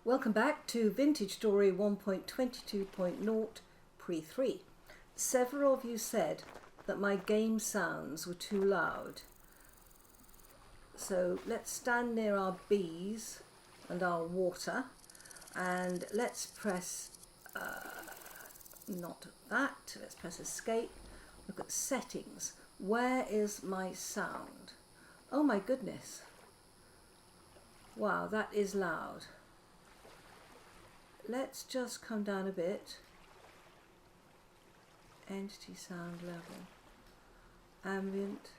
Welcome back to Vintage Story 1.22.0 Pre.3. Several of you said that my game sounds were too loud. So let's stand near our bees and our water and let's press, not that, let's press escape. Look at settings. Where is my sound? Oh my goodness. Wow, that is loud. Let's just come down a bit. Entity sound level. Ambient.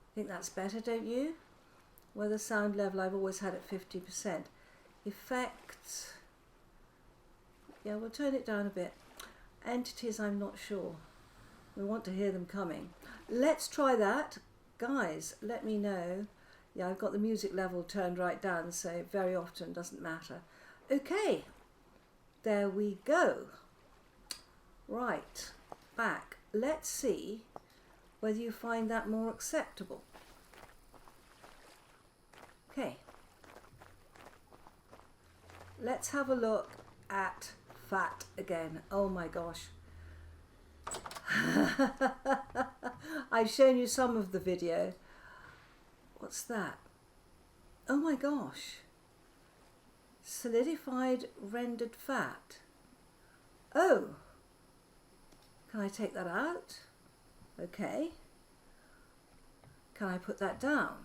I think that's better, don't you? Weather sound level I've always had at 50%. Effects. Yeah, we'll turn it down a bit. Entities, I'm not sure. We want to hear them coming. Let's try that. Guys, let me know. Yeah, I've got the music level turned right down, so very often doesn't matter. Okay, there we go. Right, back. Let's see whether you find that more acceptable. Okay. Let's have a look at fat again. Oh my gosh. I've shown you some of the video. What's that? Oh my gosh. Solidified rendered fat. Oh. Can I take that out? Okay. Can I put that down?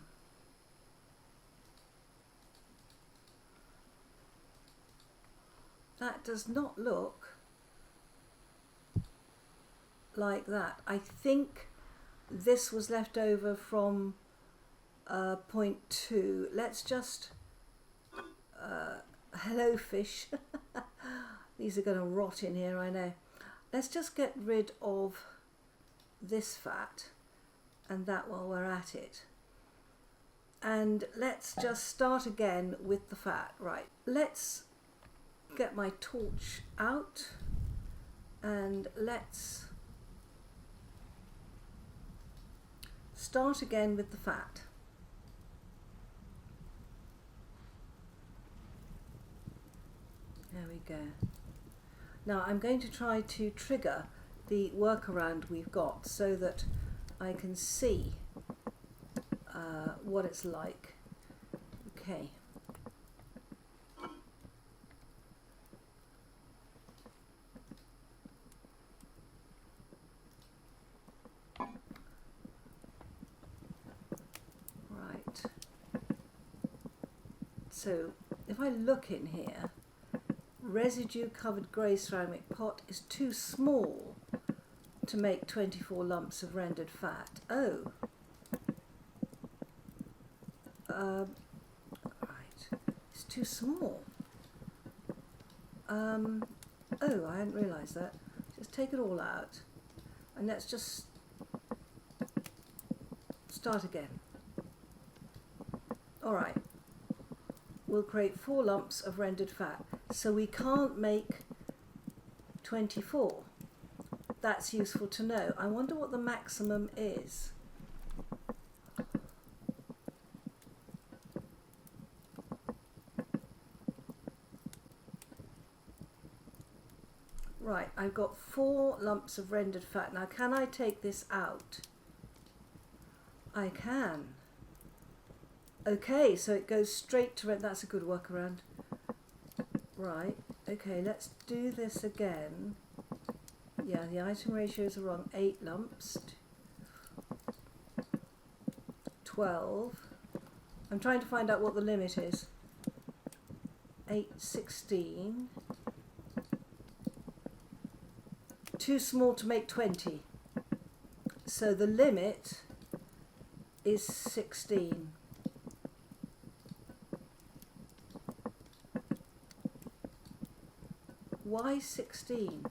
That does not look like that. I think this was left over from 0.2. Let's just hello fish. These are going to rot in here, I know. Let's just get rid of this fat and that while we're at it, and let's just start again with the fat. Right, let's get my torch out and let's start again with the fat. There we go. Now I'm going to try to trigger the workaround we've got so that I can see what it's like. Okay. So if I look in here, residue covered grey ceramic pot is too small to make 24 lumps of rendered fat. Oh. Right. It's too small. Oh, I hadn't realised that. Just take it all out and let's just start again. Alright. We'll create 4 lumps of rendered fat. So we can't make 24. That's useful to know. I wonder what the maximum is. Right, I've got 4 lumps of rendered fat. Now can I take this out? I can. Okay, so it goes straight to red. That's a good workaround. Right, okay, let's do this again. Yeah, the item ratios are wrong. 8 lumps. 12. I'm trying to find out what the limit is. 8, 16. Too small to make 20. So the limit is 16. Why 16?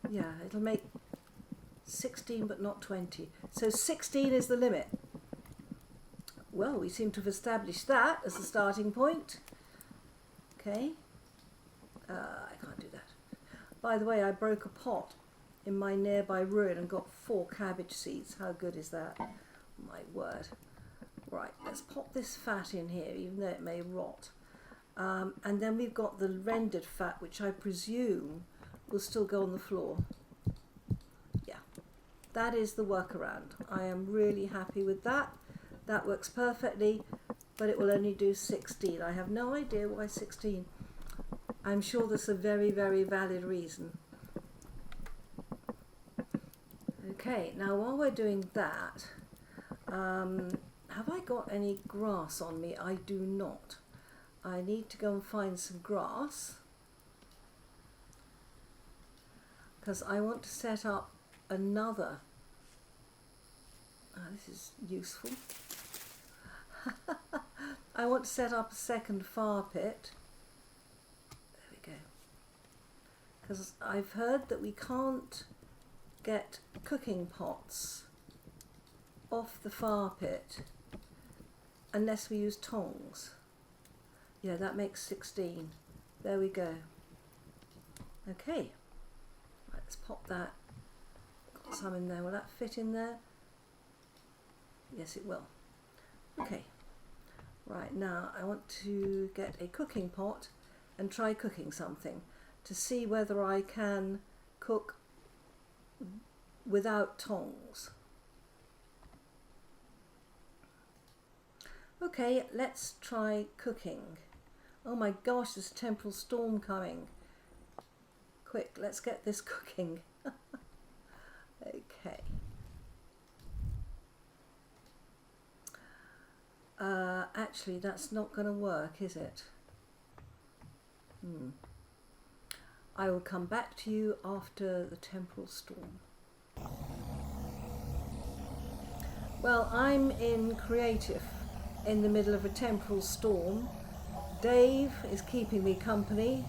Yeah, it'll make 16 but not 20. So 16 is the limit. Well, we seem to have established that as a starting point. Okay. I can't do that. By the way, I broke a pot in my nearby ruin and got 4 cabbage seeds. How good is that? My word. Right, let's pop this fat in here, even though it may rot. And then we've got the rendered fat, which I presume will still go on the floor. Yeah, that is the workaround. I am really happy with that. That works perfectly, but it will only do 16. I have no idea why 16. I'm sure there's a very, very valid reason. Okay, now while we're doing that, have I got any grass on me? I do not. I need to go and find some grass because I want to set up another. This is useful. I want to set up a second fire pit. There we go. Because I've heard that we can't get cooking pots off the fire pit unless we use tongs. Yeah, that makes 16. There we go. Okay, let's pop that. Got some in there. Will that fit in there? Yes, it will. Okay, right, now I want to get a cooking pot and try cooking something to see whether I can cook without tongs. Okay, let's try cooking. Oh my gosh, there's a temporal storm coming. Quick, let's get this cooking. Okay. Actually, that's not going to work, is it? I will come back to you after the temporal storm. Well, I'm in creative in the middle of a temporal storm. Dave is keeping me company,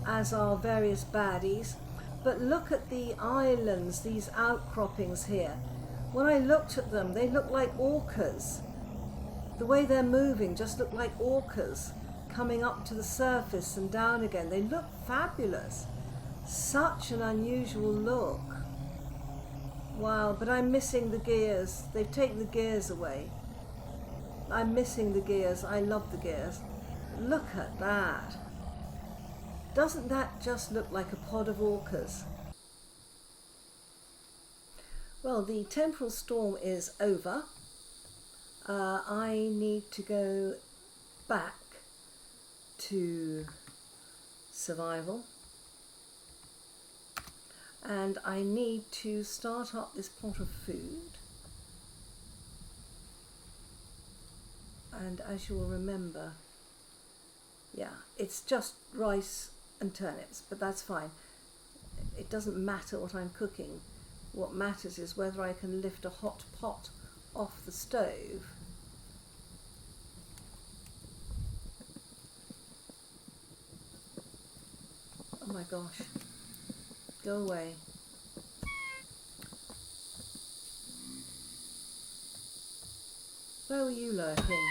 as are various baddies. But look at the islands, these outcroppings here. When I looked at them, they look like orcas. The way they're moving just look like orcas coming up to the surface and down again. They look fabulous. Such an unusual look. Wow, but I'm missing the gears. They've taken the gears away. I'm missing the gears. I love the gears. Look at that. Doesn't that just look like a pod of orcas? Well, the temporal storm is over. I need to go back to survival. And I need to start up this pot of food. And as you will remember, yeah, it's just rice and turnips, but that's fine. It doesn't matter what I'm cooking. What matters is whether I can lift a hot pot off the stove. Oh my gosh. Go away. Where were you lurking?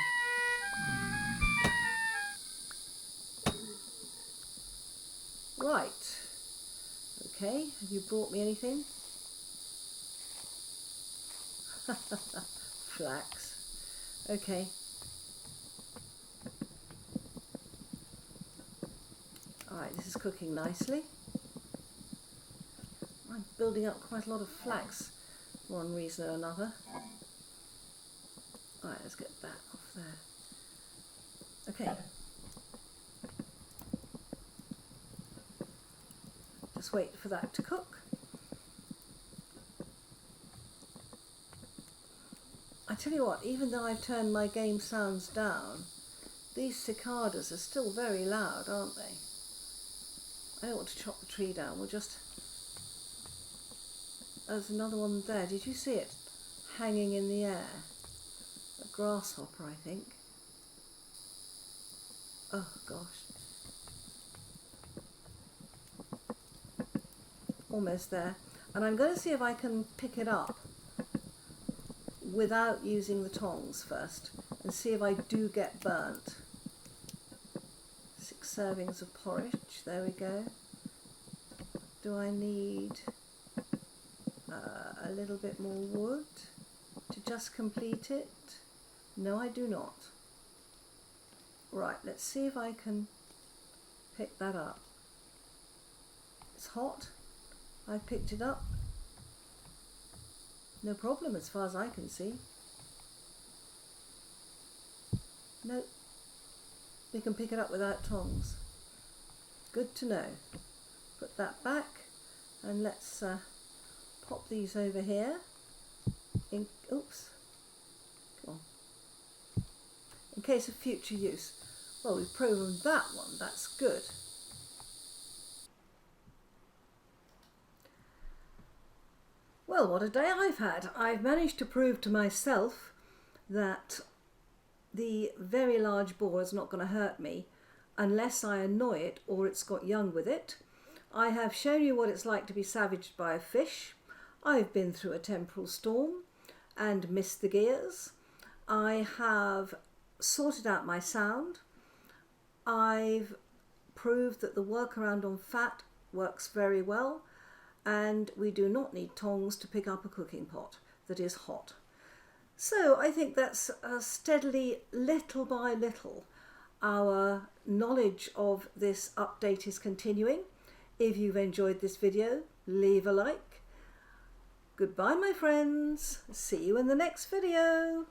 Right. Okay, have you brought me anything? Flax. Okay. Alright, this is cooking nicely. I'm building up quite a lot of flax for one reason or another. Alright, let's get that off there. Okay. Just wait for that to cook. I tell you what, even though I've turned my game sounds down, these cicadas are still very loud, aren't they? I don't want to chop the tree down, we'll just... There's another one there, did you see it? Hanging in the air. A grasshopper, I think. Oh gosh. Almost there. And I'm going to see if I can pick it up without using the tongs first and see if I do get burnt. 6 servings of porridge, there we go. Do I need a little bit more wood to just complete it? No, I do not. Right, let's see if I can pick that up. It's hot. I picked it up. No problem as far as I can see. Nope. We can pick it up without tongs. Good to know. Put that back and let's pop these over here. Oops. Come on. In case of future use. Well, we've programmed that one. That's good. Well, what a day I've had. I've managed to prove to myself that the very large boar is not going to hurt me unless I annoy it or it's got young with it. I have shown you what it's like to be savaged by a fish. I've been through a temporal storm and missed the gears. I have sorted out my sound. I've proved that the workaround on fat works very well, and we do not need tongs to pick up a cooking pot that is hot. So I think that's steadily, little by little, our knowledge of this update is continuing. If you've enjoyed this video, leave a like. Goodbye, my friends. See you in the next video.